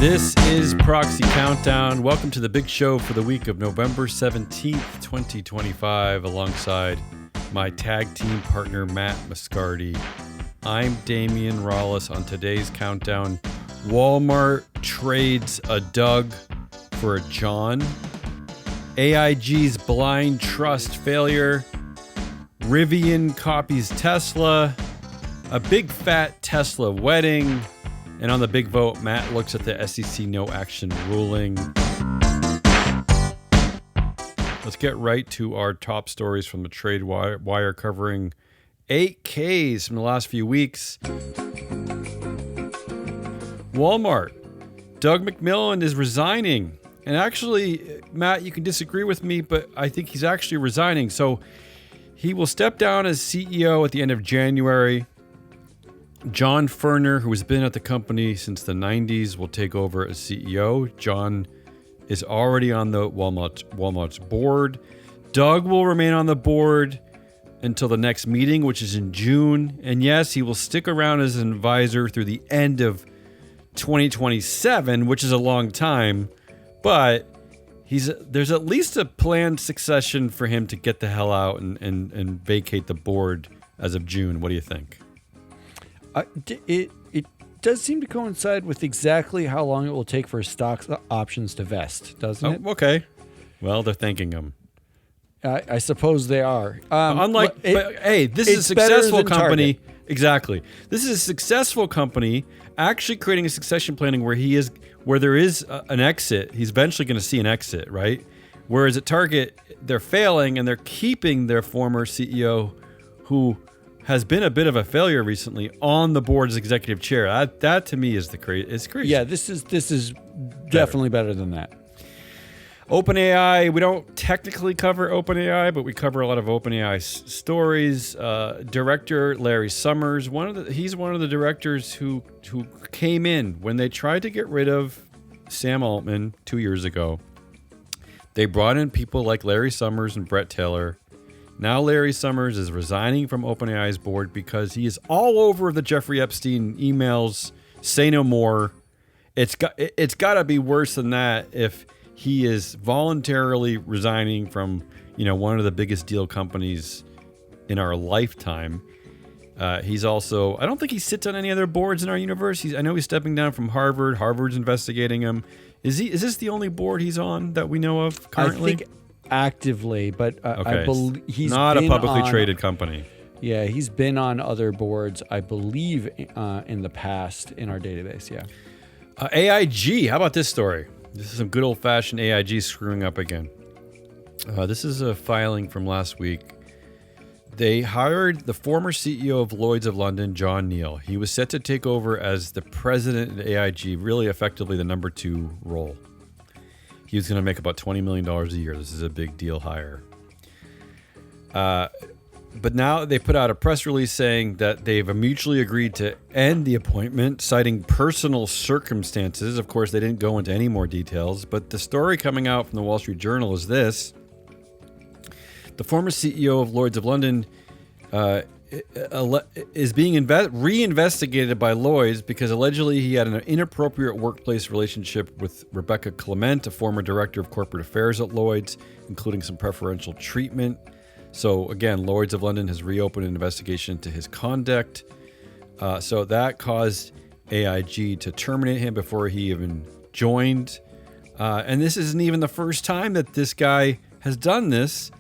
This is Proxy Countdown. Welcome to the big show for the week of November 17th, 2025, alongside my tag team partner, Matt Moscardi. I'm Damian Rollis. On today's countdown, Walmart trades a Doug for a John, AIG's blind trust failure, Rivian copies Tesla, a big fat Tesla wedding, and on the big vote, Matt looks at the SEC no action ruling. Let's get right to our top stories from the trade wire covering 8Ks from the last few weeks. Walmart. Doug McMillon is resigning. And actually, Matt, you can disagree with me, but I think he's actually resigning. So he will step down as CEO at the end of January. John Furner, who has been at the company since the 90s, will take over as CEO. John is already on the Walmart's board. Doug will remain on the board until the next meeting, which is in June. And yes, he will stick around as an advisor through the end of 2027, which is a long time. But there's at least a planned succession for him to get the hell out and vacate the board as of June. What do you think? It does seem to coincide with exactly how long it will take for stock options to vest, doesn't it? Okay. Well, they're thanking him. I suppose they are. This is a successful company. Target. Exactly. This is a successful company actually creating a succession planning where there is an exit. He's eventually going to see an exit, right? Whereas at Target, they're failing and they're keeping their former CEO, who has been a bit of a failure recently, on the board's executive chair. That to me is it's crazy. Yeah, this is definitely better than that. OpenAI, we don't technically cover OpenAI, but we cover a lot of OpenAI stories. Director Larry Summers, he's one of the directors who came in when they tried to get rid of Sam Altman 2 years ago. They brought in people like Larry Summers and Brett Taylor. Now Larry Summers is resigning from OpenAI's board because he is all over the Jeffrey Epstein emails. Say no more. It's got to be worse than that if he is voluntarily resigning from, one of the biggest deal companies in our lifetime. He's also, I don't think he sits on any other boards in our universe. I know he's stepping down from Harvard. Harvard's investigating him. Is this the only board he's on that we know of currently? I think actively, but okay. I believe he's not a publicly traded company. Yeah, he's been on other boards, I believe, in the past in our database. Yeah. AIG. How about this story? This is some good old-fashioned AIG screwing up again. This is a filing from last week. They hired the former CEO of Lloyd's of London, John Neal. He was set to take over as the president at AIG, really effectively the number 2 role. He was going to make about $20 million a year. This is a big deal hire. But now they put out a press release saying that they've mutually agreed to end the appointment, citing personal circumstances. Of course, they didn't go into any more details, but the story coming out from the Wall Street Journal is this. The former CEO of Lloyd's of London is being reinvestigated by Lloyd's because allegedly he had an inappropriate workplace relationship with Rebecca Clement, a former director of corporate affairs at Lloyd's, including some preferential treatment. So again, Lloyd's of London has reopened an investigation into his conduct. So that caused AIG to terminate him before he even joined. And this isn't even the first time that this guy has done this.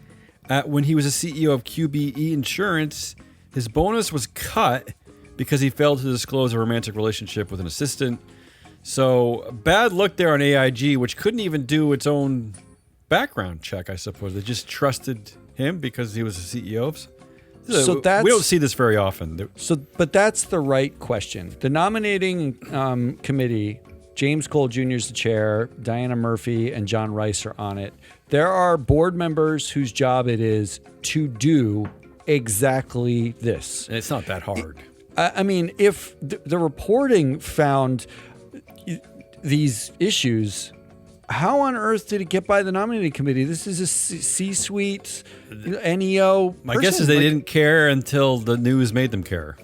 When he was a CEO of QBE Insurance, his bonus was cut because he failed to disclose a romantic relationship with an assistant. So bad luck there on AIG, which couldn't even do its own background check, I suppose. They just trusted him because he was a CEO. We don't see this very often. But that's the right question. The nominating committee, James Cole Jr. is the chair, Diana Murphy and John Rice are on it. There are board members whose job it is to do exactly this. And it's not that hard. I mean, if the reporting found these issues, how on earth did it get by the nominating committee? This is a C-suite, NEO. My guess is they didn't care until the news made them care.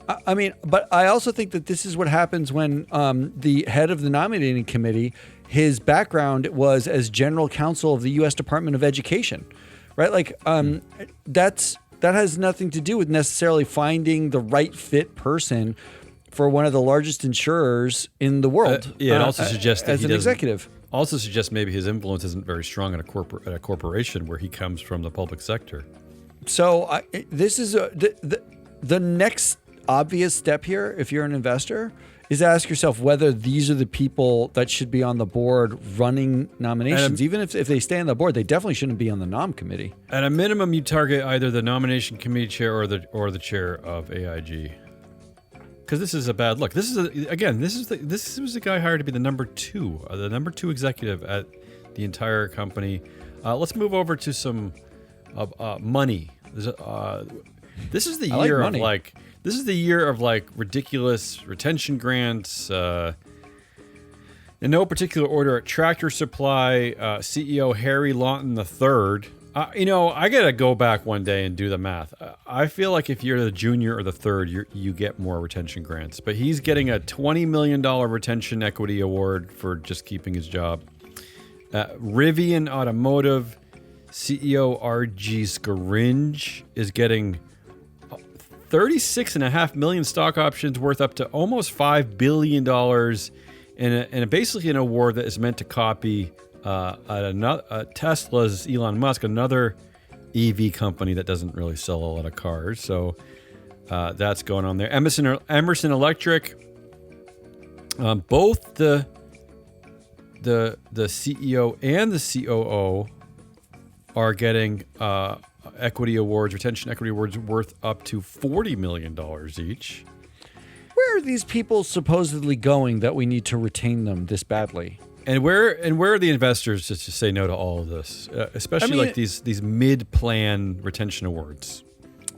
I mean, but I also think that this is what happens when the head of the nominating committee, his background was as general counsel of the U.S. Department of Education, right? Like that has nothing to do with necessarily finding the right fit person for one of the largest insurers in the world. It also suggests that as an executive. Also suggests maybe his influence isn't very strong at a corporation where he comes from the public sector. So this is the next obvious step here. If you're an investor, is to ask yourself whether these are the people that should be on the board running nominations. Even if they stay on the board, they definitely shouldn't be on the nom committee. At a minimum, you target either the nomination committee chair or the chair of AIG. Because this is a bad look. This was the guy hired to be the number two executive at the entire company. Let's move over to some money. This is the year of like. This is the year of like ridiculous retention grants. In no particular order, at Tractor Supply, CEO Harry Lawton III. I gotta go back one day and do the math. I feel like if you're the junior or the third, you get more retention grants. But he's getting a $20 million retention equity award for just keeping his job. Rivian Automotive CEO R.G. Scaringe is getting 36.5 million stock options worth up to almost $5 billion, and basically an award that is meant to copy Tesla's Elon Musk, another EV company that doesn't really sell a lot of cars. So that's going on there. Emerson Electric, both the CEO and the COO are getting retention equity awards worth up to $40 million each. Where are these people supposedly going that we need to retain them this badly? And where are the investors to say no to all of this, especially like these mid-plan retention awards?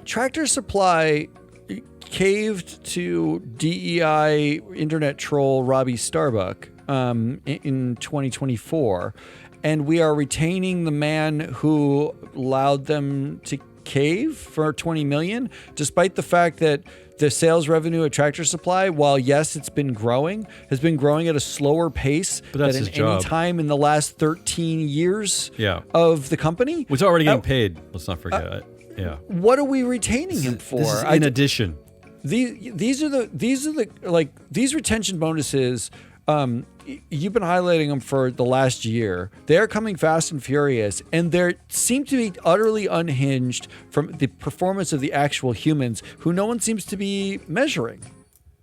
Tractor Supply caved to DEI internet troll Robbie Starbuck in 2024, and we are retaining the man who allowed them to cave for $20 million, despite the fact that the sales revenue at Tractor Supply, while yes, it's been growing, has been growing at a slower pace than in any time in the last 13 years of the company. Which already getting paid. Let's not forget it. Yeah. What are we retaining him for? This is in addition. These retention bonuses. You've been highlighting them for the last year. They're coming fast and furious, and they seem to be utterly unhinged from the performance of the actual humans, who no one seems to be measuring.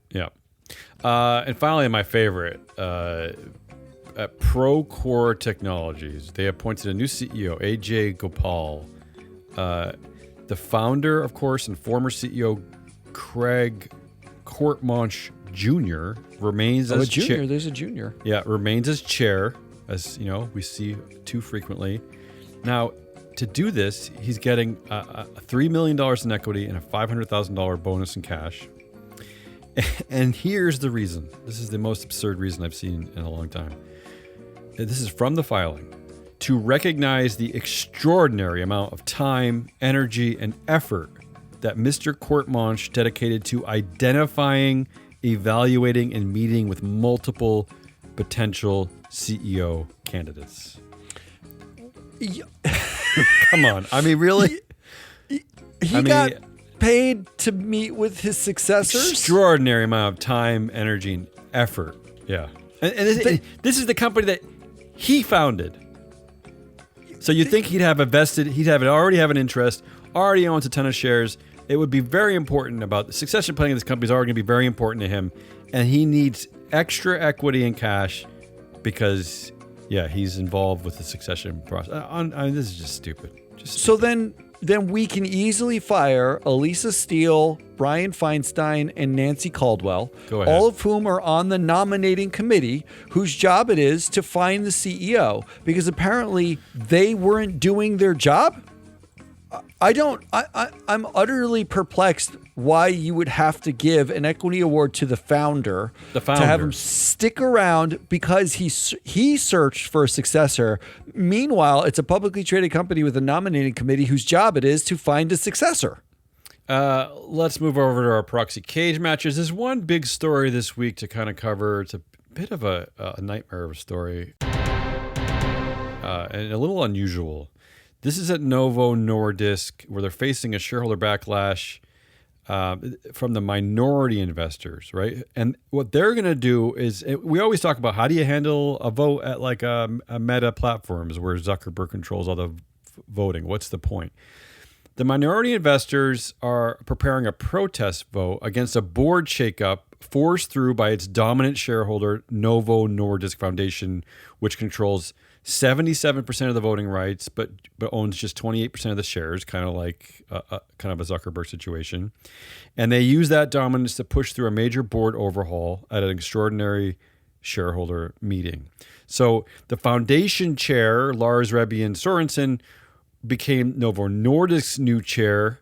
Yeah. And finally, my favorite, at Procore Technologies, they appointed a new CEO, AJ Gopal. The founder, of course, and former CEO Craig Courtmanche Jr. remains as chair. There's a junior. Yeah, remains as chair, as we see too frequently. Now, to do this, he's getting $3 million in equity and a $500,000 bonus in cash. And here's the reason. This is the most absurd reason I've seen in a long time. This is from the filing. To recognize the extraordinary amount of time, energy, and effort that Mr. Courtmanche dedicated to identifying, evaluating, and meeting with multiple potential CEO candidates. Come on. I mean, really? He got paid to meet with his successors? Extraordinary amount of time, energy, and effort. Yeah. And this is the company that he founded. So you think he'd already have an interest, already owns a ton of shares. It would be very important about the succession planning of this company is already going to be very important to him. And he needs extra equity and cash because, he's involved with the succession process. This is just stupid. So then we can easily fire Elisa Steele, Brian Feinstein, and Nancy Caldwell, all of whom are on the nominating committee, whose job it is to find the CEO, because apparently they weren't doing their job. I'm utterly perplexed why you would have to give an equity award to the founder to have him stick around because he searched for a successor. Meanwhile, it's a publicly traded company with a nominating committee whose job it is to find a successor. Let's move over to our proxy cage matches. There's one big story this week to kind of cover. It's a bit of a nightmare of a story and a little unusual. This is at Novo Nordisk, where they're facing a shareholder backlash from the minority investors, right? And what they're going to do is, we always talk about how do you handle a vote at like a Meta platforms where Zuckerberg controls all the voting. What's the point? The minority investors are preparing a protest vote against a board shakeup forced through by its dominant shareholder, Novo Nordisk Foundation, which controls 77% of the voting rights, but owns just 28% of the shares, kind of like a Zuckerberg situation. And they use that dominance to push through a major board overhaul at an extraordinary shareholder meeting. So the foundation chair, Lars Rebien Sørensen, became Novo Nordisk's new chair.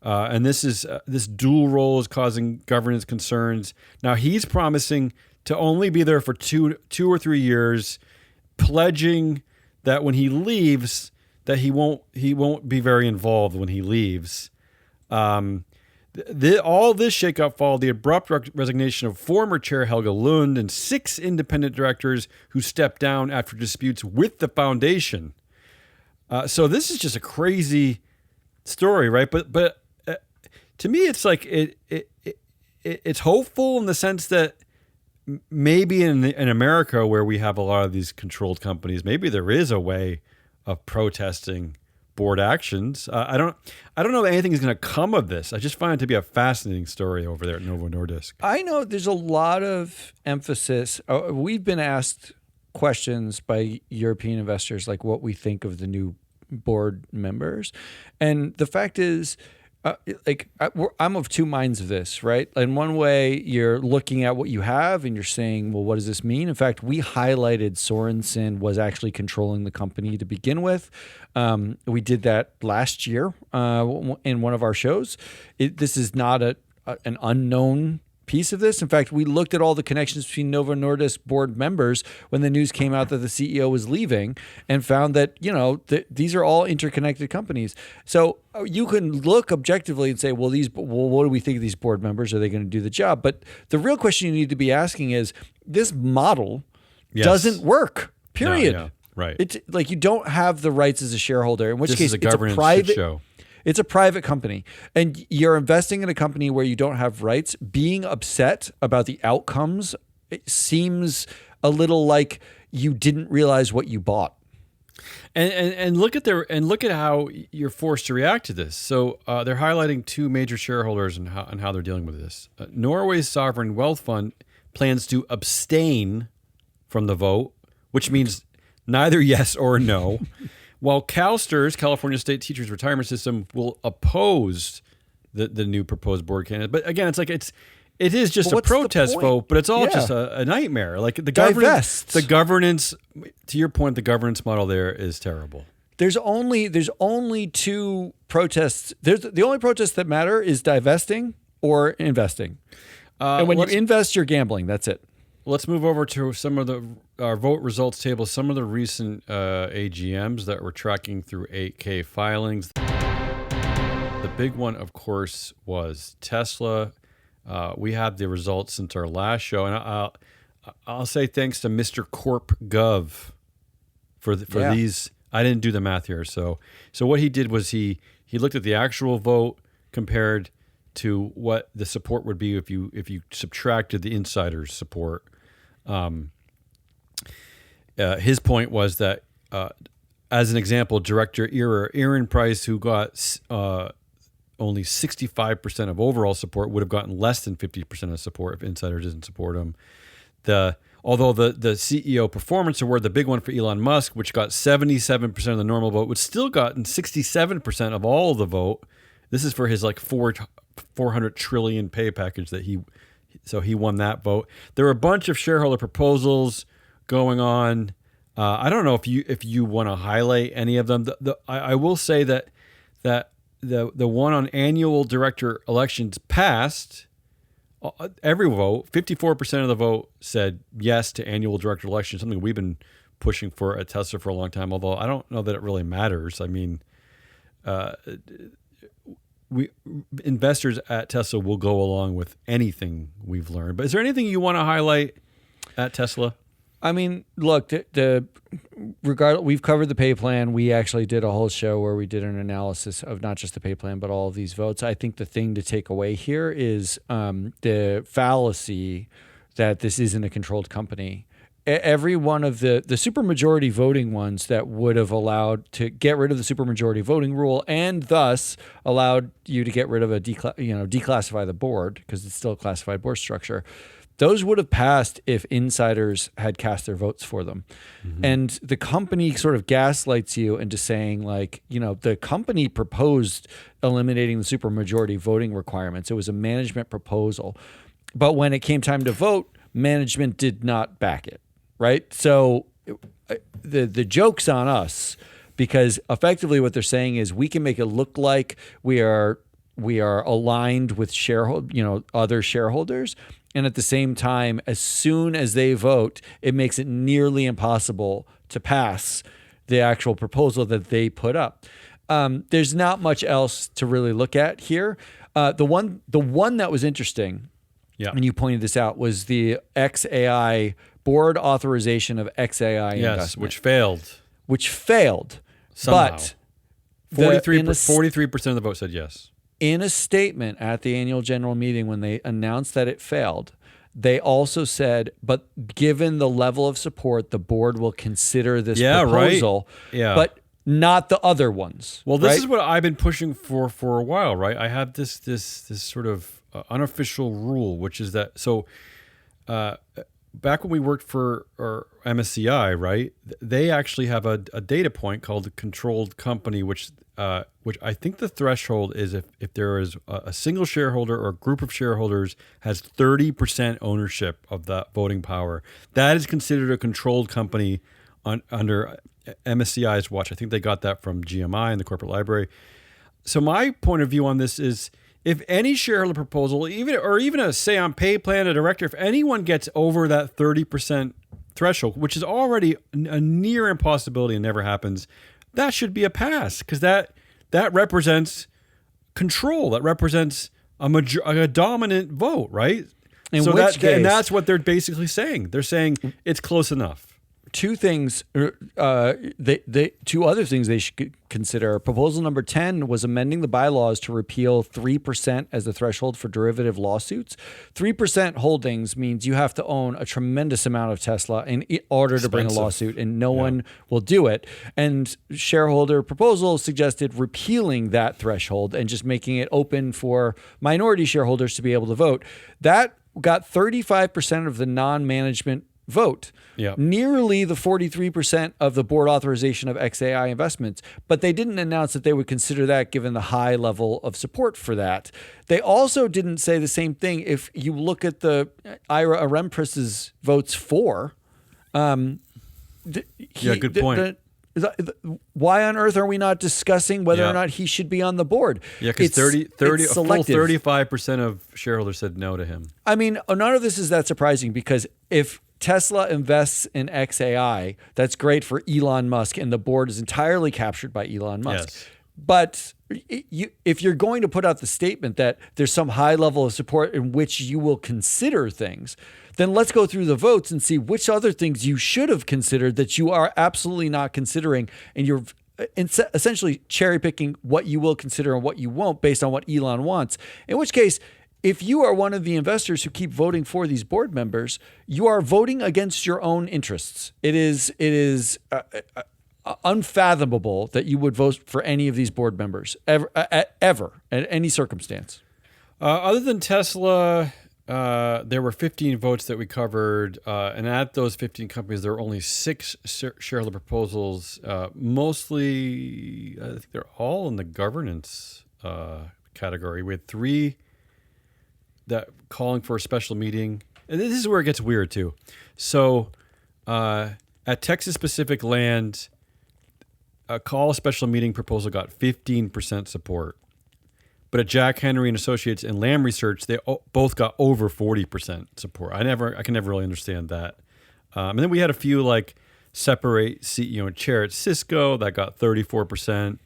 And this dual role is causing governance concerns. Now he's promising to only be there for two or 3 years, pledging that when he leaves, that he won't be very involved when he leaves. All this shakeup followed the abrupt resignation of former chair Helge Lund and 6 independent directors who stepped down after disputes with the foundation. So this is just a crazy story, right? But to me, it's like it's hopeful in the sense that maybe in America, where we have a lot of these controlled companies, maybe there is a way of protesting board actions. I don't know if anything is going to come of this. I just find it to be a fascinating story over there at Novo Nordisk. I know there's a lot of emphasis. We've been asked questions by European investors, like what we think of the new board members. And the fact is, I'm of two minds of this, right? In one way, you're looking at what you have and you're saying, well, what does this mean? In fact, we highlighted Sorensen was actually controlling the company to begin with. We did that last year in one of our shows. This is not an unknown piece of this. In fact, we looked at all the connections between Novo Nordisk board members when the news came out that the CEO was leaving, and found that, these are all interconnected companies. So you can look objectively and say, well, what do we think of these board members? Are they going to do the job? But the real question you need to be asking is, this model doesn't work, period. No, yeah, right. It's like you don't have the rights as a shareholder, in which This case is a it's a governance private shit show. It's a private company, and you're investing in a company where you don't have rights. Being upset about the outcomes, it seems a little like you didn't realize what you bought. And look at how you're forced to react to this. So they're highlighting 2 major shareholders and how they're dealing with this. Norway's sovereign wealth fund plans to abstain from the vote, which means neither yes or no. While CalSTRS, California State Teachers Retirement System, will oppose the new proposed board candidate. But again, it is just a protest vote, but it's all just a nightmare. Like the governance, to your point, the governance model there is terrible. There's only 2 protests. The only protests that matter is divesting or investing. And when you invest, you're gambling. That's it. Let's move over to some of our vote results table, some of the recent AGMs that we're tracking through 8K filings. The big one, of course, was Tesla. We had the results since our last show, and I'll say thanks to Mr. Corp Gov for these. I didn't do the math here, so what he did was he looked at the actual vote compared to what the support would be if you subtracted the insider's support. His point was that, as an example, Director Aaron Price, who got only 65% of overall support, would have gotten less than 50% of support if insiders didn't support him. Although the CEO Performance Award, the big one for Elon Musk, which got 77% of the normal vote, would still gotten 67% of all of the vote. This is for his like 400 trillion pay package that he won that vote. There were a bunch of shareholder proposals going on. I don't know if you want to highlight any of them. I will say that the one on annual director elections passed. Every vote, 54% of the vote said yes to annual director election, something we've been pushing for at Tesla for a long time, although I don't know that it really matters. I mean, we investors at Tesla will go along with anything we've learned. But is there anything you want to highlight at Tesla? I mean, look, we've covered the pay plan. We actually did a whole show where we did an analysis of not just the pay plan, but all of these votes. I think the thing to take away here is the fallacy that this isn't a controlled company. Every one of the supermajority voting ones that would have allowed to get rid of the supermajority voting rule and thus allowed you to get rid of declassify the board because it's still a classified board structure. Those would have passed if insiders had cast their votes for them. Mm-hmm. And the company sort of gaslights you into saying the company proposed eliminating the supermajority voting requirements. It was a management proposal. But when it came time to vote, management did not back it, right? So the joke's on us because effectively what they're saying is we can make it look like we are aligned with other shareholders. And at the same time, as soon as they vote, it makes it nearly impossible to pass the actual proposal that they put up. There's not much else to really look at here. The one that was interesting, and you pointed this out, was the XAI board authorization of XAI investment. Which failed. Somehow. But 43% of the vote said yes. In a statement at the annual general meeting when they announced that it failed, they also said, but given the level of support, the board will consider this proposal, but not the other ones. Well, this is what I've been pushing for a while, right? I have this sort of unofficial rule, which is that, back when we worked for MSCI, right, they actually have a data point called the controlled company, which I think the threshold is if there is a single shareholder or a group of shareholders has 30% ownership of that voting power, that is considered a controlled company under MSCI's watch. I think they got that from GMI and the corporate library. So my point of view on this is, if any shareholder proposal, even a say on pay plan, a director, if anyone gets over that 30% threshold, which is already a near impossibility and never happens, that should be a pass because that represents control. That represents a dominant vote, right? And that's what they're basically saying. They're saying it's close enough. Two things, two other things they should consider. Proposal number 10 was amending the bylaws to repeal 3% as the threshold for derivative lawsuits. 3% holdings means you have to own a tremendous amount of Tesla in order to bring a lawsuit, and no one will do it. And shareholder proposal suggested repealing that threshold and just making it open for minority shareholders to be able to vote. That got 35% of the non-management vote, nearly the 43% of the board authorization of XAI investments, but they didn't announce that they would consider that given the high level of support for that. They also didn't say the same thing if you look at the Ira Arempress's votes for. Good point. Why on earth are we not discussing whether or not he should be on the board? Yeah, because 35% of shareholders said no to him. I mean, none of this is that surprising because if Tesla invests in XAI, that's great for Elon Musk, and the board is entirely captured by Elon Musk. Yes. But if you're going to put out the statement that there's some high level of support in which you will consider things, then let's go through the votes and see which other things you should have considered that you are absolutely not considering, and you're essentially cherry picking what you will consider and what you won't based on what Elon wants. In which case, if you are one of the investors who keep voting for these board members, you are voting against your own interests. It is unfathomable that you would vote for any of these board members ever at any circumstance. Other than Tesla, there were 15 votes that we covered, and at those 15 companies, there were only 6 shareholder proposals. Mostly, I think they're all in the governance category. We had 3 that calling for a special meeting. And this is where it gets weird too. So at Texas Pacific Land, a call a special meeting proposal got 15% support. But at Jack Henry and Associates and Lamb Research, they both got over 40% support. I can never really understand that. And then we had a few like separate CEO and chair at Cisco that got 34%.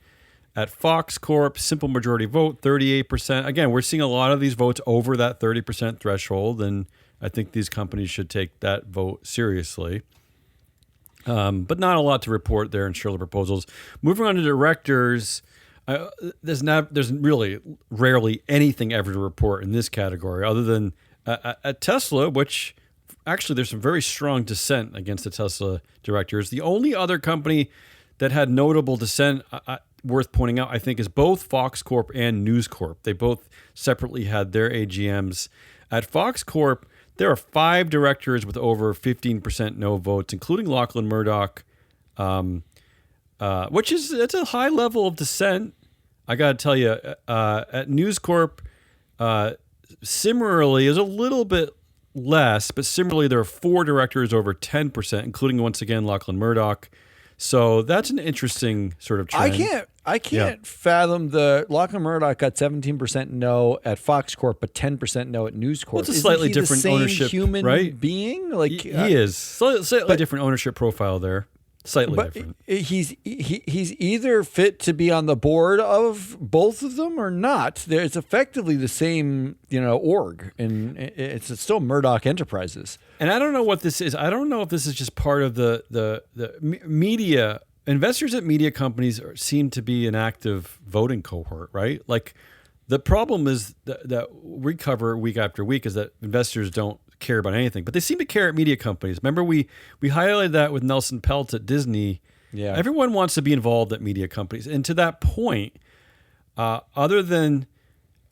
At Fox Corp, simple majority vote, 38%. Again, we're seeing a lot of these votes over that 30% threshold, and I think these companies should take that vote seriously. But not a lot to report there in shareholder proposals. Moving on to directors, there's really rarely anything ever to report in this category other than at Tesla, which actually there's some very strong dissent against the Tesla directors. The only other company that had notable dissent worth pointing out, I think, is both Fox Corp and News Corp. They both separately had their AGMs. At Fox Corp, there are 5 directors with over 15% no votes, including Lachlan Murdoch, that's a high level of dissent. I got to tell you, at News Corp, similarly, is a little bit less, but similarly, there are 4 directors over 10%, including, once again, Lachlan Murdoch. So that's an interesting sort of trend. I can't fathom the Lachlan Murdoch got 17% no at Fox Corp, but 10% no at News Corp. Well, it's a slightly different the same ownership, human right? being. Like he is slightly different ownership profile there. Slightly different. He's either fit to be on the board of both of them or not. It's effectively the same, org, and it's still Murdoch Enterprises. And I don't know what this is. I don't know if this is just part of the media. Investors at media companies seem to be an active voting cohort, right? Like the problem is that we cover week after week is that investors don't care about anything, but they seem to care at media companies. Remember, we highlighted that with Nelson Peltz at Disney. Yeah, everyone wants to be involved at media companies, and to that point, other than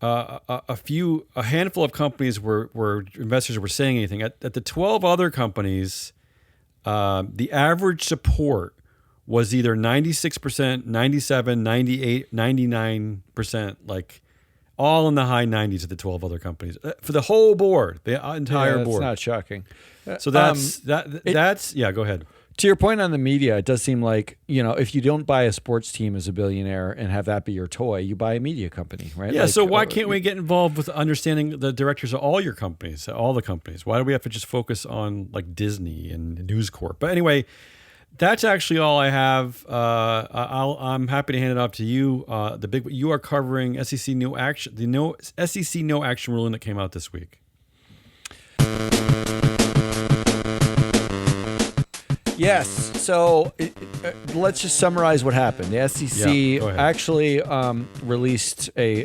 a handful of companies where investors were saying anything, at the 12 other companies, the average support was either 96%, 97, 98, 99%, like all in the high 90s at the 12 other companies for the whole board, the entire board. It's not shocking. So that's go ahead. To your point on the media, it does seem like, if you don't buy a sports team as a billionaire and have that be your toy, you buy a media company, right? Yeah, so why can't we get involved with understanding the directors of all your companies, all the companies? Why do we have to just focus on like Disney and News Corp? But anyway, that's actually all I have. I'm happy to hand it off to you. You are covering SEC no action, SEC no action ruling that came out this week. Yes. So let's just summarize what happened. The SEC actually released a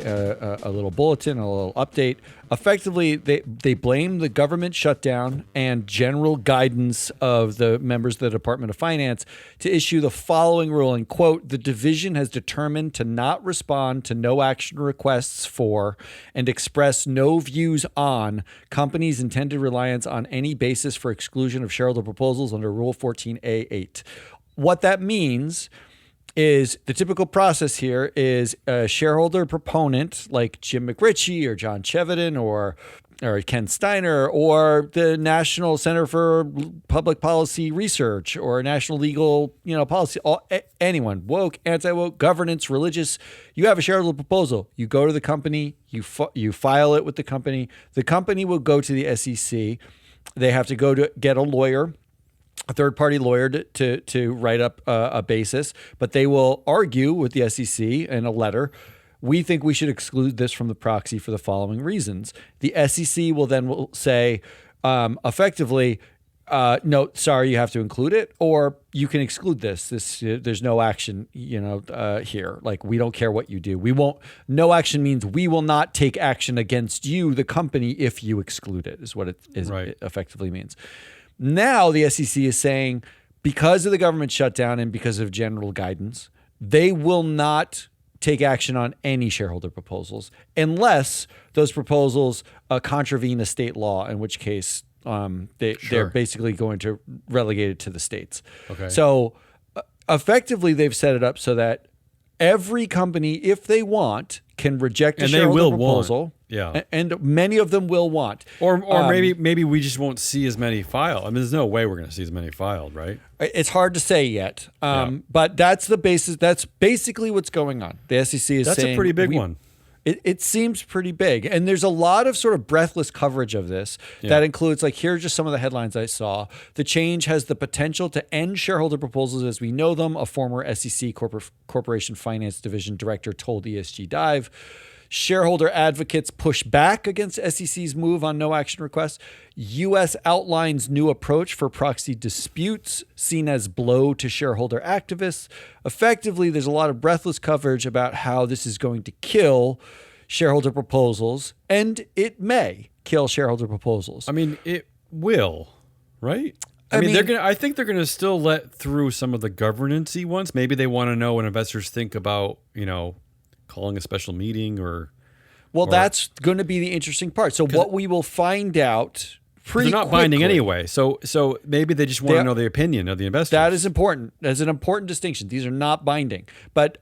little bulletin, a little update. Effectively, they blame the government shutdown and general guidance of the members of the Department of Finance to issue the following ruling, quote, the division has determined to not respond to no action requests for and express no views on companies' intended reliance on any basis for exclusion of shareholder proposals under Rule 14A8. What that means is the typical process here is a shareholder proponent like Jim McRitchie or John Chevedden or Ken Steiner or the National Center for Public Policy Research or National Legal Policy, anyone, woke, anti-woke, governance, religious. You have a shareholder proposal. You go to the company, you file it with the company. The company will go to the SEC. They have to go to get a lawyer, a third-party lawyer to write up a basis, but they will argue with the SEC in a letter, we think we should exclude this from the proxy for the following reasons. The SEC will then say, effectively, no, sorry, you have to include it, or you can exclude this. There's no action, here. Like, we don't care what you do. No action means we will not take action against you, the company, if you exclude it, is what it effectively means. Now the SEC is saying, because of the government shutdown and because of general guidance, they will not take action on any shareholder proposals unless those proposals contravene a state law, in which case they're basically going to relegate it to the states. Okay. So effectively, they've set it up so that every company, if they want, can reject a shareholder proposal. Yeah, and many of them will want. Or maybe we just won't see as many filed. I mean, there's no way we're going to see as many filed, right? It's hard to say yet. But that's the basis. That's basically what's going on. The SEC is saying that's a pretty big one. It seems pretty big. And there's a lot of sort of breathless coverage of this that includes, like, here are just some of the headlines I saw. The change has the potential to end shareholder proposals as we know them, a former SEC Corporation Finance Division director told ESG Dive. Shareholder advocates push back against SEC's move on no action requests. U.S. outlines new approach for proxy disputes, seen as blow to shareholder activists. Effectively, there's a lot of breathless coverage about how this is going to kill shareholder proposals, and it may kill shareholder proposals. I mean, it will, right? I mean, I think they're gonna still let through some of the governance-y ones. Maybe they want to know what investors think about, calling a special meeting that's going to be the interesting part. So what we will find out pretty they're not quickly, binding anyway. So maybe they just want to know the opinion of the investors. That is important. That's an important distinction. These are not binding. But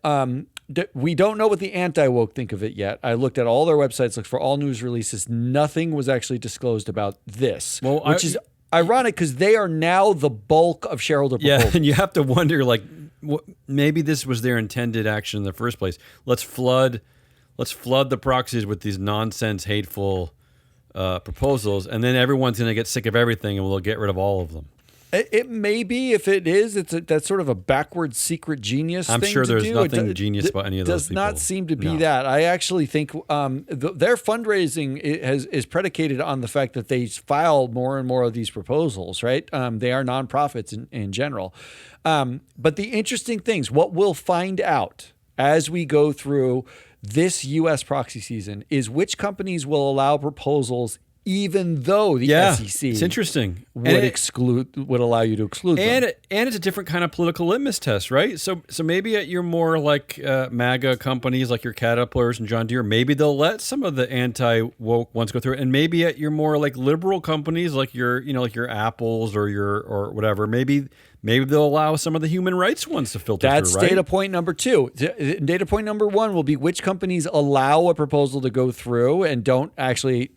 we don't know what the anti-woke think of it yet. I looked at all their websites, looked for all news releases. Nothing was actually disclosed about this, which is ironic because they are now the bulk of shareholder proposals. Yeah, and you have to wonder, maybe this was their intended action in the first place. Let's flood the proxies with these nonsense, hateful proposals, and then everyone's going to get sick of everything, and we'll get rid of all of them. It may be, if it is, that's sort of a backward secret genius I'm thing sure to there's do. nothing genius about any of those people. Does not seem to be that. I actually think their fundraising is predicated on the fact that they file more and more of these proposals, right? They are nonprofits in general. But the interesting things, what we'll find out as we go through this U.S. proxy season is which companies will allow proposals even though the SEC it's interesting. would allow you to exclude them. And it's a different kind of political litmus test, right? So maybe at your more like MAGA companies like your Caterpillars and John Deere, maybe they'll let some of the anti-woke ones go through. And maybe at your more like liberal companies like your Apples or whatever, maybe they'll allow some of the human rights ones to filter through, right? That's data point number 2. Data point number 1 will be which companies allow a proposal to go through and don't actually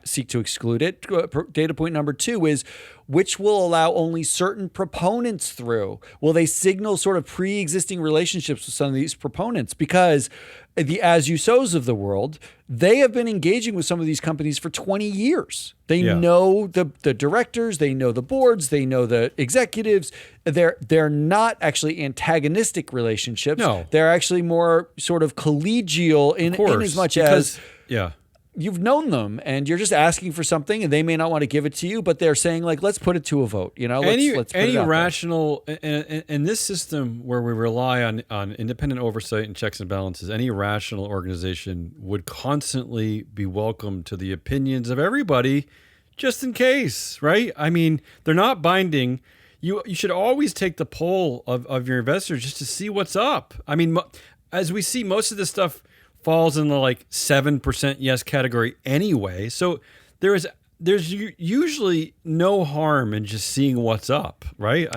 seek to exclude it. Data point number 2 is which will allow only certain proponents through. Will they signal sort of pre-existing relationships with some of these proponents? Because the as you so's of the world, they have been engaging with some of these companies for 20 years. They know the directors, they know the boards, they know the executives. They're not actually antagonistic relationships. No. They're actually more sort of collegial in as much as you've known them and you're just asking for something and they may not want to give it to you, but they're saying like, let's put it to a vote. Let's put it out rational in this system where we rely on independent oversight and checks and balances, any rational organization would constantly be welcome to the opinions of everybody just in case, right? I mean, they're not binding. You should always take the poll of your investors just to see what's up. I mean, as we see, most of this stuff falls in the like 7% yes category anyway. So there's usually no harm in just seeing what's up, right?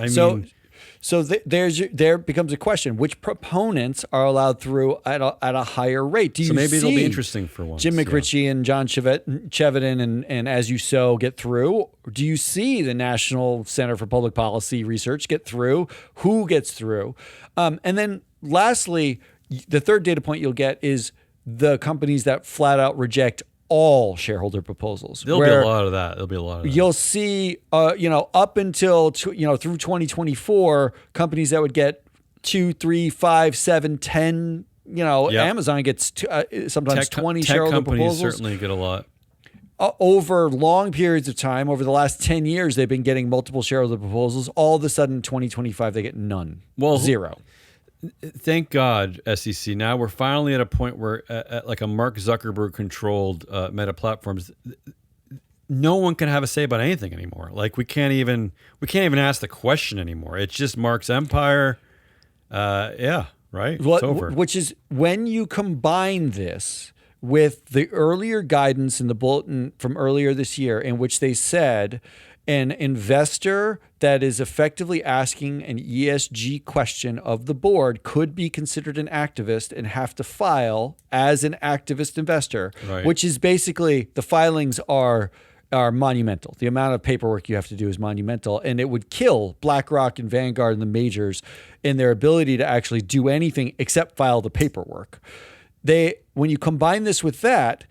There becomes a question: which proponents are allowed through at a higher rate? Do you maybe see it'll be interesting for once. Jim McRitchie and John Chevedden and As You Sow get through? Do you see the National Center for Public Policy Research get through? Who gets through? And then lastly, the third data point you'll get is the companies that flat out reject all shareholder proposals. There'll be a lot of that. You'll see, up until through 2024, companies that would get 2, 3, 5, 7, 10. Amazon gets sometimes 20 shareholder proposals. Tech companies certainly get a lot. Over long periods of time, over the last 10 years, they've been getting multiple shareholder proposals. All of a sudden, 2025, they get none. Zero. Thank God, SEC. Now we're finally at a point where, like a Mark Zuckerberg controlled Meta platforms, no one can have a say about anything anymore. Like we can't even ask the question anymore. It's just Mark's empire. Right? It's over. Which is when you combine this with the earlier guidance in the bulletin from earlier this year, in which they said an investor that is effectively asking an ESG question of the board could be considered an activist and have to file as an activist investor, right. Which is basically the filings are monumental. The amount of paperwork you have to do is monumental, and it would kill BlackRock and Vanguard and the majors in their ability to actually do anything except file the paperwork. when you combine this with that,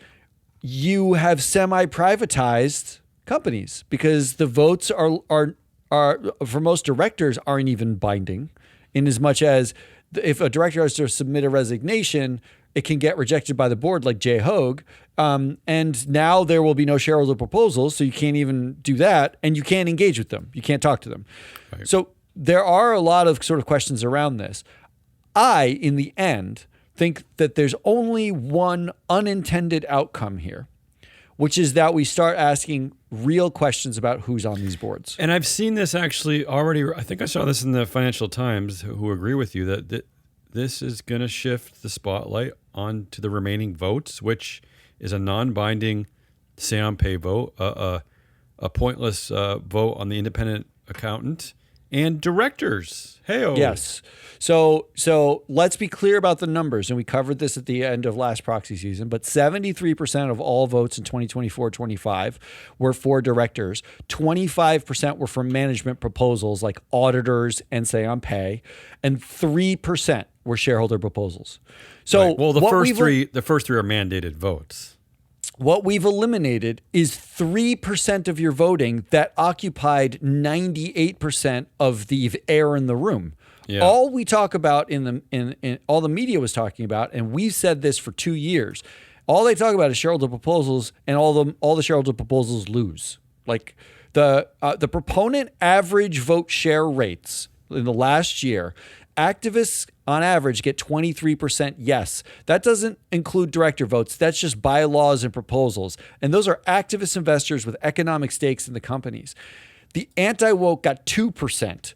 you have semi-privatized companies because the votes are for most directors aren't even binding, in as much as if a director has to submit a resignation, it can get rejected by the board, like Jay Hogue. And now there will be no shareholder proposals, so you can't even do that, and you can't engage with them. You can't talk to them. Right. So there are a lot of sort of questions around this. In the end, think that there's only one unintended outcome here, which is that we start asking real questions about who's on these boards. And I've seen this actually already. I think I saw this in the Financial Times, who agree with you that this is going to shift the spotlight onto the remaining votes, which is a non-binding say-on-pay vote, a pointless vote on the independent accountant, and directors. Hey-o. Yes. So let's be clear about the numbers. And we covered this at the end of last proxy season, but 73% of all votes in 2024-25 were for directors. 25% were for management proposals like auditors and say on pay, and 3% were shareholder proposals. So right. Well, the first three are mandated votes. What we've eliminated is 3% of your voting that occupied 98% of the air in the room. Yeah. All we talk about in all the media was talking about, and we've said this for 2 years, all they talk about is shareholder proposals, and all the shareholder proposals lose. Like the proponent average vote share rates in the last year, activists on average get 23% yes. That doesn't include director votes. That's just bylaws and proposals. And those are activist investors with economic stakes in the companies. The anti-woke got 2%.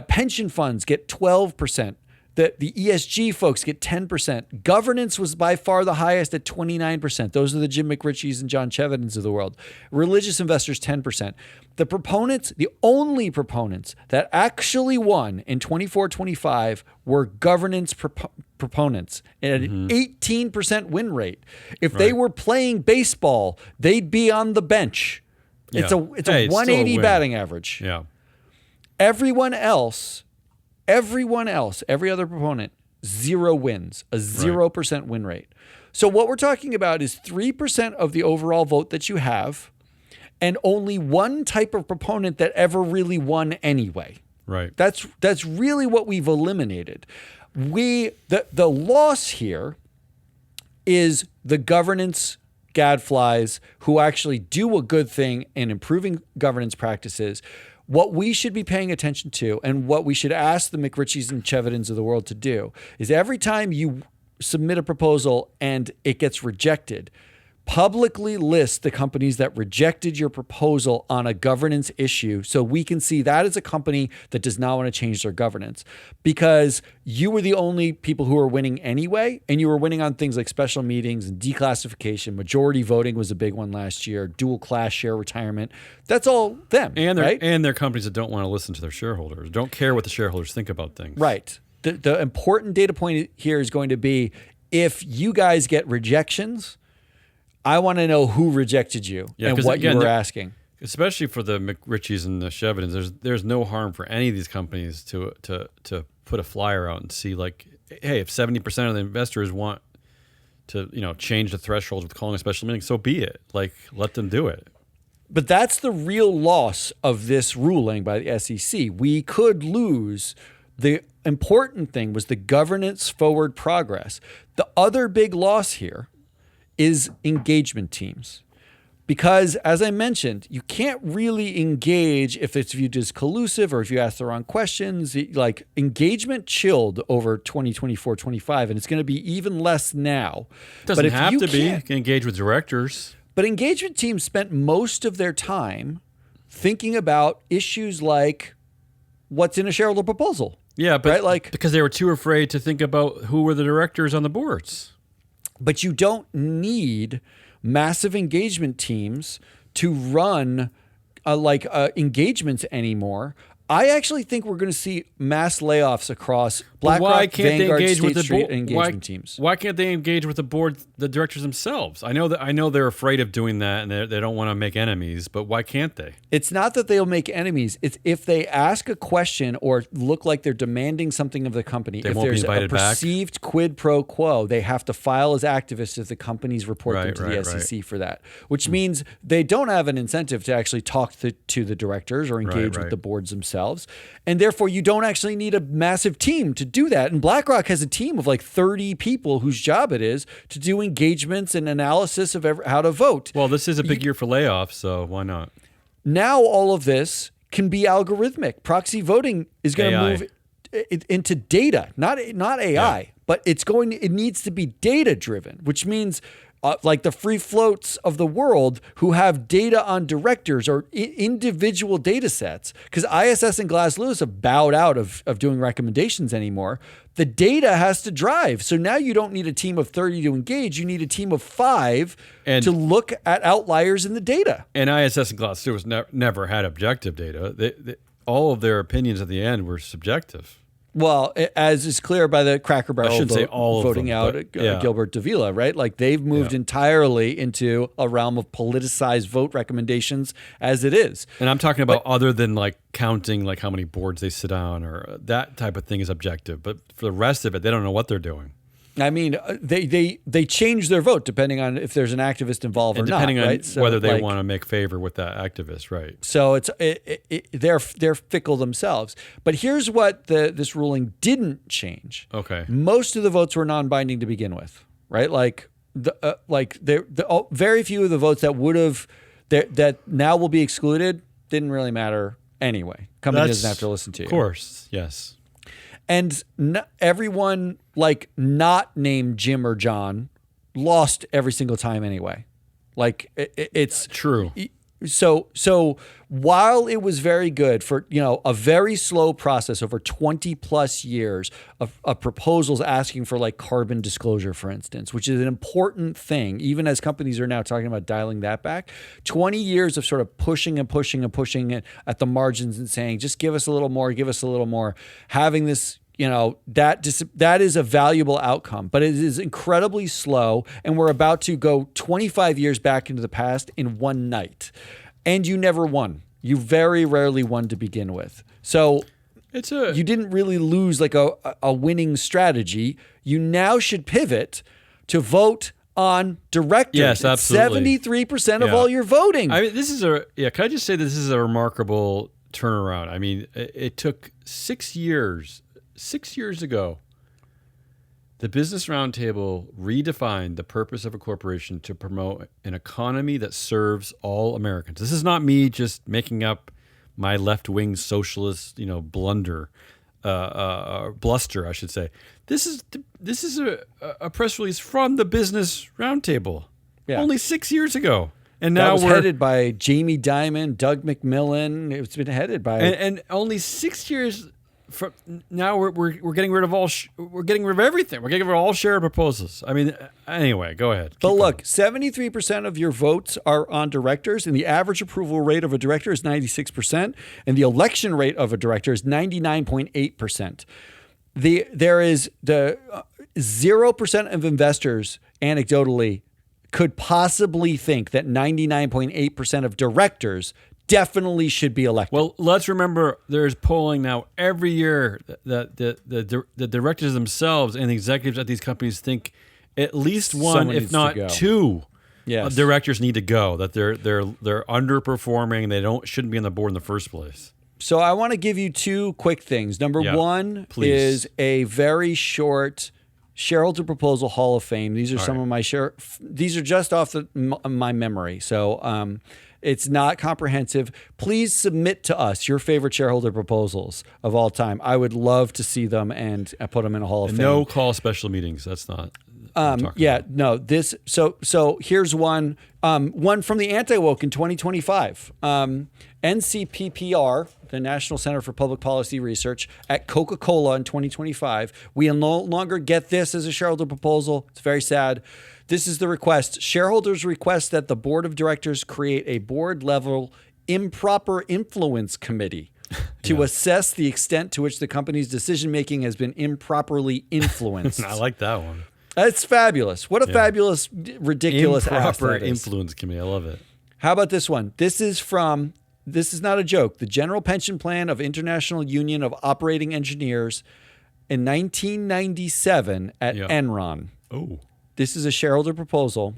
Pension funds get 12%. The ESG folks get 10%. Governance was by far the highest at 29%. Those are the Jim McRitchies and John Chevedens of the world. Religious investors, 10%. The only proponents that actually won in 24-25 were governance proponents at an 18% win rate. If they were playing baseball, they'd be on the bench. Yeah. It's a 180 batting average. Yeah. Every other proponent, 0 wins, a 0% win rate. So what we're talking about is 3% of the overall vote that you have, and only one type of proponent that ever really won anyway. Right. That's really what we've eliminated. The loss here is the governance gadflies who actually do a good thing in improving governance practices. What we should be paying attention to, and what we should ask the McRitchies and Chevedens of the world to do, is every time you submit a proposal and it gets rejected, publicly list the companies that rejected your proposal on a governance issue so we can see that is a company that does not want to change their governance, because you were the only people who were winning anyway, and you were winning on things like special meetings and declassification. Majority voting was a big one last year, dual class share retirement. That's all them, right? And they're companies that don't want to listen to their shareholders, don't care what the shareholders think about things. Right. The important data point here is going to be, if you guys get rejections, I want to know who rejected you and what you were asking. Especially for the McRitchies and the Chevedens, there's no harm for any of these companies to put a flyer out and see, like, hey, if 70% of the investors want to change the threshold with calling a special meeting, so be it. Like, let them do it. But that's the real loss of this ruling by the SEC. We could lose. The important thing was the governance forward progress. The other big loss here is engagement teams. Because, as I mentioned, you can't really engage if it's viewed as collusive or if you ask the wrong questions. Like, engagement chilled over 2024-25, and it's going to be even less now. Doesn't have to be. You can engage with directors. But engagement teams spent most of their time thinking about issues like what's in a shareholder proposal. Yeah, but because they were too afraid to think about who were the directors on the boards. But you don't need massive engagement teams to run engagements anymore. I actually think we're going to see mass layoffs across Why BlackRock, can't they Vanguard, engage State with the Street board? engagement teams. Why can't they engage with the board, the directors themselves? I know they're afraid of doing that, and they don't want to make enemies. But why can't they? It's not that they'll make enemies. It's if they ask a question or look like they're demanding something of the company. They if won't be there's invited a back? perceived quid pro quo, they have to file as activists if the companies report them Right, to right, the SEC for that. Which means they don't have an incentive to actually talk to the directors or engage with right. the boards themselves. And therefore, you don't actually need a massive team to do that. And BlackRock has a team of like 30 people whose job it is to do engagements and analysis of how to vote. Well, this is a big year for layoffs, so why not? Now all of this can be algorithmic. Proxy voting is going to move into data, not AI, but it needs to be data driven, which means like the free floats of the world who have data on directors or individual data sets, because ISS and Glass Lewis have bowed out of doing recommendations anymore. The data has to drive. So now you don't need a team of 30 to engage. You need a team of 5 to look at outliers in the data. And ISS and Glass Lewis never had objective data. All of their opinions at the end were subjective. Well, as is clear by the Cracker Barrel voting out Gilbert Davila, right? Like they've moved entirely into a realm of politicized vote recommendations as it is. And I'm talking about other than like counting like how many boards they sit on or that type of thing is objective. But for the rest of it, they don't know what they're doing. I mean, they change their vote depending on if there's an activist involved or not, depending on right? So whether they want to make favor with that activist, right? So they're fickle themselves. But here's what this ruling didn't change. Okay, most of the votes were non-binding to begin with, right? Like very few of the votes that now will be excluded didn't really matter anyway. Company doesn't have to listen to you. Of course, yes. And everyone like not named Jim or John lost every single time anyway. Like it's true. So while it was very good for, a very slow process over 20 plus years of proposals asking for like carbon disclosure, for instance, which is an important thing, even as companies are now talking about dialing that back, 20 years of sort of pushing and pushing and pushing it at the margins and saying, just give us a little more, having this, that is a valuable outcome, but it is incredibly slow. And we're about to go 25 years back into the past in one night. And you never won. You very rarely won to begin with. So you didn't really lose like a winning strategy. You now should pivot to vote on directors. Yes, absolutely. 73% of all your voting. I mean, can I just say this is a remarkable turnaround? I mean, it took 6 years. 6 years ago, the Business Roundtable redefined the purpose of a corporation to promote an economy that serves all Americans. This is not me just making up my left-wing socialist, bluster, I should say. This is a press release from the Business Roundtable, only 6 years ago. And now that was headed by Jamie Dimon, Doug McMillon. It's been headed by and only 6 years. Now we're getting rid of we're getting rid of everything. We're getting rid of all share proposals. I mean, anyway, go ahead. But look, 73% of your votes are on directors, and the average approval rate of a director is 96%, and the election rate of a director is 99.8%. There is the 0% of investors, anecdotally, could possibly think that 99.8% of directors definitely should be elected. Well, let's remember there's polling now every year that the directors themselves and the executives at these companies think at least one, if not two, directors need to go. That they're underperforming. They shouldn't be on the board in the first place. So I want to give you 2 quick things. Number one is a very short shareholder proposal Hall of Fame. These are some of my These are just off my memory. So. It's not comprehensive. Please submit to us your favorite shareholder proposals of all time. I would love to see them and put them in a Hall of Fame. No call special meetings. That's not. No. This. So here's one. One from the Anti-Woke in 2025. NCPPR, the National Center for Public Policy Research, at Coca-Cola in 2025. We no longer get this as a shareholder proposal. It's very sad. This is the request. Shareholders request that the board of directors create a board-level improper influence committee to assess the extent to which the company's decision-making has been improperly influenced. I like that one. That's fabulous. What a fabulous, ridiculous ass Improper that is. influence committee. I love it. How about this one? This is not a joke, the General Pension Plan of International Union of Operating Engineers in 1997 at Enron. Oh. This is a shareholder proposal.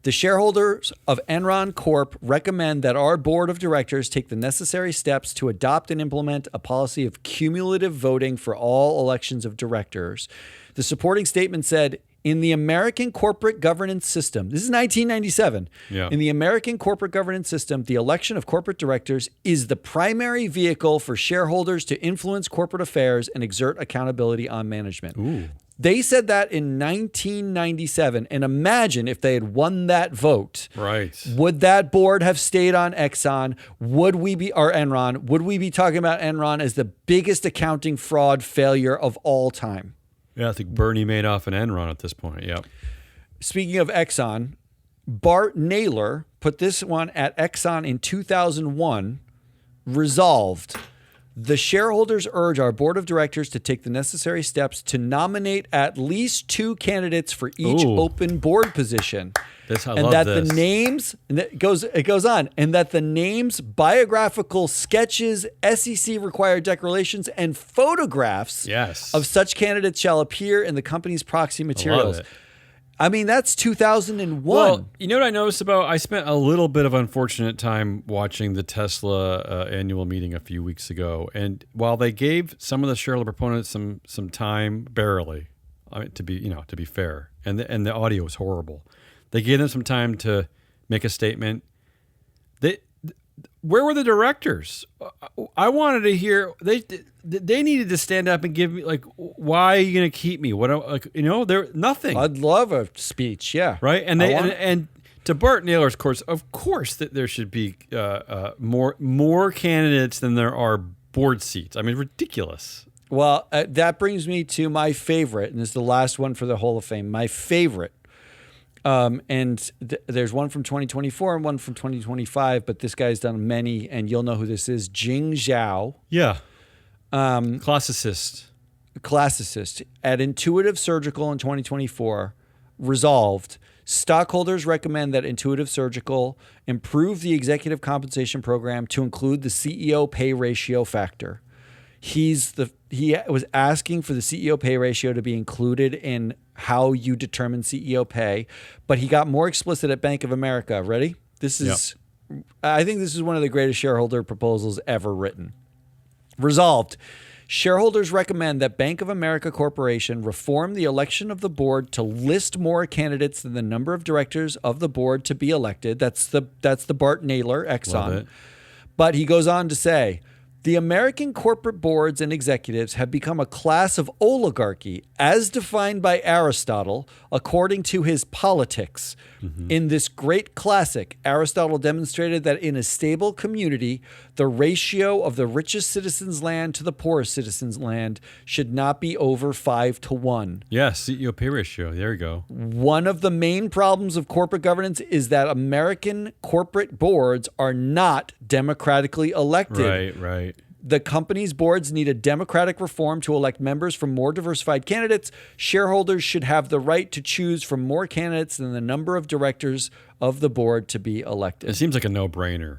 The shareholders of Enron Corp recommend that our board of directors take the necessary steps to adopt and implement a policy of cumulative voting for all elections of directors. The supporting statement said, in the American corporate governance system, this is 1997. Yeah. In the American corporate governance system, the election of corporate directors is the primary vehicle for shareholders to influence corporate affairs and exert accountability on management. Ooh. They said that in 1997. And imagine if they had won that vote. Right. Would that board have stayed on Exxon? Enron? Would we be talking about Enron as the biggest accounting fraud failure of all time? Yeah, I think Bernie Madoff and Enron at this point. Yep. Speaking of Exxon, Bart Naylor put this one at Exxon in 2001. Resolved. The shareholders urge our board of directors to take the necessary steps to nominate at least 2 candidates for each open board position. The names, and it goes on, and that the names, biographical sketches, SEC required declarations, and photographs of such candidates shall appear in the company's proxy materials. I mean, that's 2001. Well, you know what I noticed I spent a little bit of unfortunate time watching the Tesla annual meeting a few weeks ago. And while they gave some of the shareholder proponents some time, barely, to be fair, and the audio was horrible, they gave them some time to make a statement. Where were the directors? I wanted to hear they needed to stand up and give me why are you going to keep me? They're nothing. I'd love a speech, yeah. Right, and to Bart Naylor's course, of course that there should be more candidates than there are board seats. I mean, ridiculous. Well, that brings me to my favorite, and this is the last one for the Hall of Fame. My favorite. There's one from 2024 and one from 2025, but this guy's done many, and you'll know who this is. Jing Zhao. Yeah. Classicist. At Intuitive Surgical in 2024, resolved. Stockholders recommend that Intuitive Surgical improve the executive compensation program to include the CEO pay ratio factor. He was asking for the CEO pay ratio to be included in how you determine CEO pay, but he got more explicit at Bank of America. Ready? I think this is one of the greatest shareholder proposals ever written. Resolved. Shareholders recommend that Bank of America Corporation reform the election of the board to list more candidates than the number of directors of the board to be elected. That's the Bart Naylor, Exxon. But he goes on to say, the American corporate boards and executives have become a class of oligarchy as defined by Aristotle according to his Politics. Mm-hmm. In this great classic, Aristotle demonstrated that in a stable community, the ratio of the richest citizen's land to the poorest citizen's land should not be over 5-1. Yeah, CEO pay ratio. There you go. One of the main problems of corporate governance is that American corporate boards are not democratically elected. Right. The company's boards need a democratic reform to elect members from more diversified candidates. Shareholders should have the right to choose from more candidates than the number of directors of the board to be elected. It seems like a no-brainer.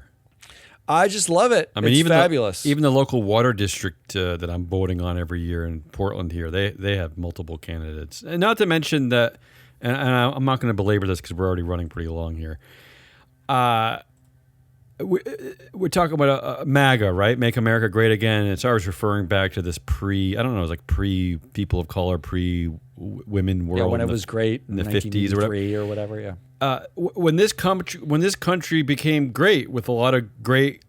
I just love it. I mean, it's fabulous. Even the local water district that I'm voting on every year in Portland here, they have multiple candidates. And not to mention that, and I'm not going to belabor this because we're already running pretty long here. We're talking about MAGA, right? Make America Great Again. And it's always referring back to this pre-people of color, pre-women world. Yeah, when it was great in the 50s or whatever. Yeah. When this country became great with a lot of great,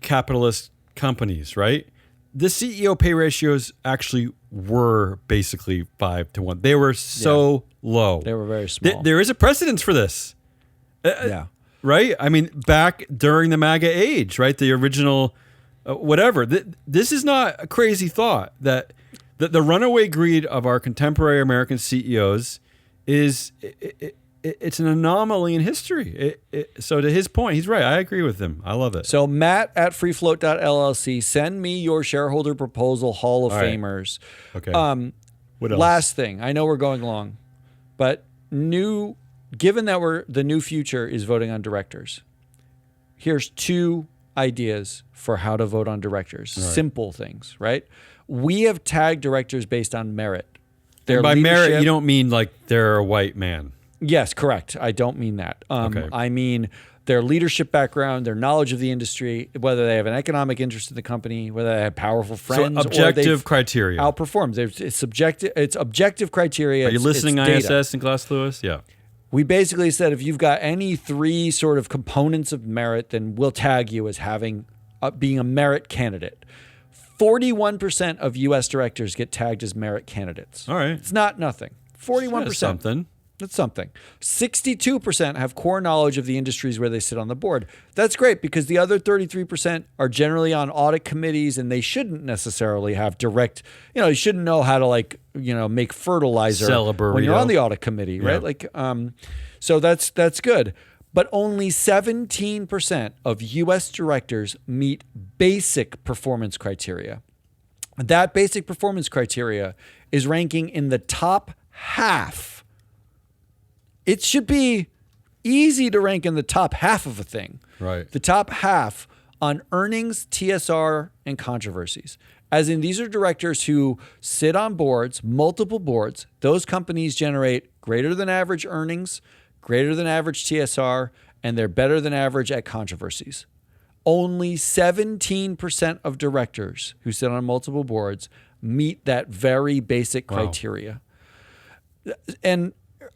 capitalist companies, right? The CEO pay ratios actually were basically 5-1. They were so low. They were very small. There is a precedence for this. Yeah. Right? I mean, back during the MAGA age, right? The original, whatever. This is not a crazy thought that the runaway greed of our contemporary American CEOs is it's an anomaly in history. So to his point, he's right. I agree with him. I love it. So Matt at freefloat.llc, send me your shareholder proposal Hall of All right. Famers. Okay. What else? Last thing, I know we're going long, but given that the new future is voting on directors, here's 2 ideas for how to vote on directors. Right. Simple things, right? We have tagged directors based on merit. And by merit, you don't mean like they're a white man. Yes, correct. I don't mean that. Okay. I mean their leadership background, their knowledge of the industry, whether they have an economic interest in the company, whether they have powerful friends. So objective criteria. Outperformed. It's subjective. It's objective criteria. Are you listening, it's data. ISS and Glass Lewis? Yeah. We basically said if you've got any 3 sort of components of merit, then we'll tag you as being a merit candidate. 41% of U.S. directors get tagged as merit candidates. All right. It's not nothing. 41%. That's something. That's something. 62% have core knowledge of the industries where they sit on the board. That's great because the other 33% are generally on audit committees and they shouldn't necessarily have direct, you shouldn't know how to make fertilizer Sell a burrito. when you're on the audit committee, right? So that's good. But only 17% of U.S. directors meet basic performance criteria. That basic performance criteria is ranking in the top half. It should be easy to rank in the top half of a thing. Right. The top half on earnings, TSR, and controversies. As in, these are directors who sit on boards, multiple boards. Those companies generate greater than average earnings, greater than average TSR, and they're better than average at controversies. Only 17% of directors who sit on multiple boards meet that very basic criteria. And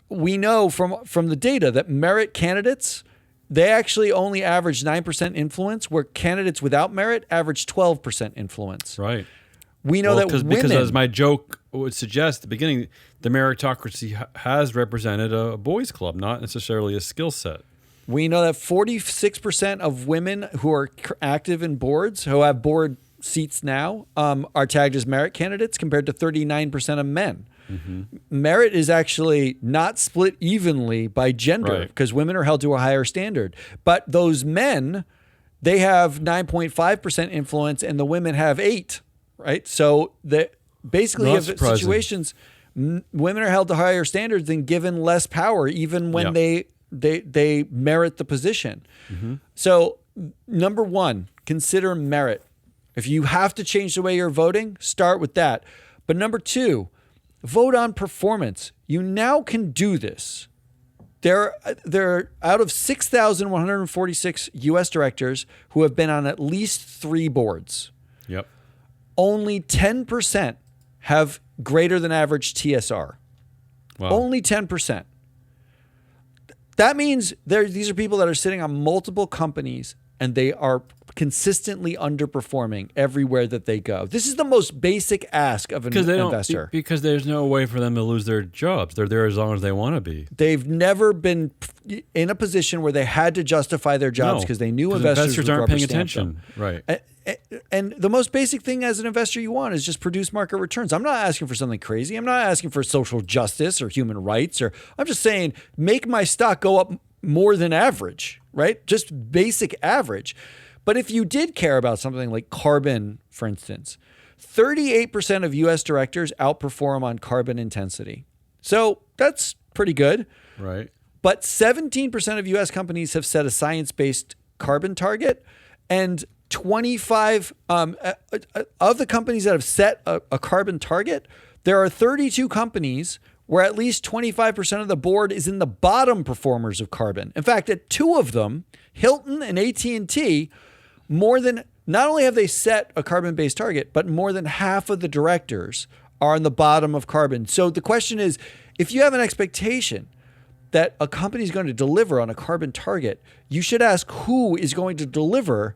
we know from the data that merit candidates, they actually only average 9% influence, where candidates without merit average 12% influence. Right. We know that women... Because as my joke would suggest at the beginning, the meritocracy has represented a boys' club, not necessarily a skill set. We know that 46% of women who are active in boards, who have board seats now, are tagged as merit candidates compared to 39% of men. Mm-hmm. Merit is actually not split evenly by gender because women are held to a higher standard. But those men, they have 9.5% influence and the women have 8%, right? So basically you have situations, women are held to higher standards and given less power even when they merit the position. Mm-hmm. So number 1, consider merit. If you have to change the way you're voting, start with that. But number 2, vote on performance. You now can do this. There are out of 6,146 U.S. directors who have been on at least 3 boards. Yep. Only 10% have greater than average TSR. Wow. Only 10%. That means these are people that are sitting on multiple companies and they are consistently underperforming everywhere that they go. This is the most basic ask of an investor. Because there's no way for them to lose their jobs. They're there as long as they want to be. They've never been in a position where they had to justify their jobs because they knew investors aren't paying attention. Right. And the most basic thing as an investor you want is just produce market returns. I'm not asking for something crazy. I'm not asking for social justice or human rights. I'm just saying make my stock go up more than average, right? Just basic average. But if you did care about something like carbon, for instance, 38% of U.S. directors outperform on carbon intensity. So that's pretty good. Right. But 17% of U.S. companies have set a science-based carbon target, and 25 of the companies that have set a carbon target, there are 32 companies where at least 25% of the board is in the bottom performers of carbon. In fact, at 2 of them, Hilton and AT&T, not only have they set a carbon-based target, but more than half of the directors are on the bottom of carbon. So the question is, if you have an expectation that a company is going to deliver on a carbon target, you should ask who is going to deliver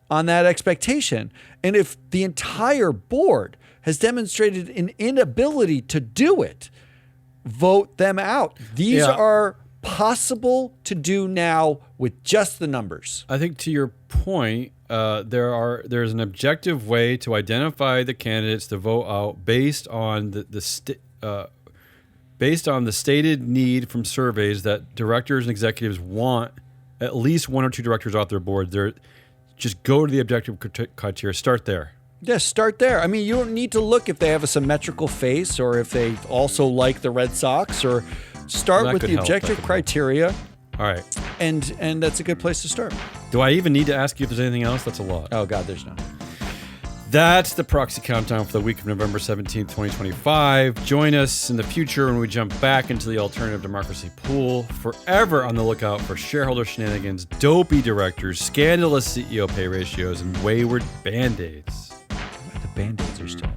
on that expectation. And if the entire board has demonstrated an inability to do it, vote them out. These are possible to do now with just the numbers. I think to your point, there's an objective way to identify the candidates to vote out based on based on the stated need from surveys that directors and executives want at least one or two directors off their board. Just go to the objective criteria. Start there. Yeah, start there. I mean, you don't need to look if they have a symmetrical face or if they also like the Red Sox, or start with the objective criteria. All right. And that's a good place to start. Do I even need to ask you if there's anything else? That's a lot. Oh, God, there's none. That's the proxy countdown for the week of November 17th, 2025. Join us in the future when we jump back into the alternative democracy pool. Forever on the lookout for shareholder shenanigans, dopey directors, scandalous CEO pay ratios, and wayward band-aids. The band-aids are still.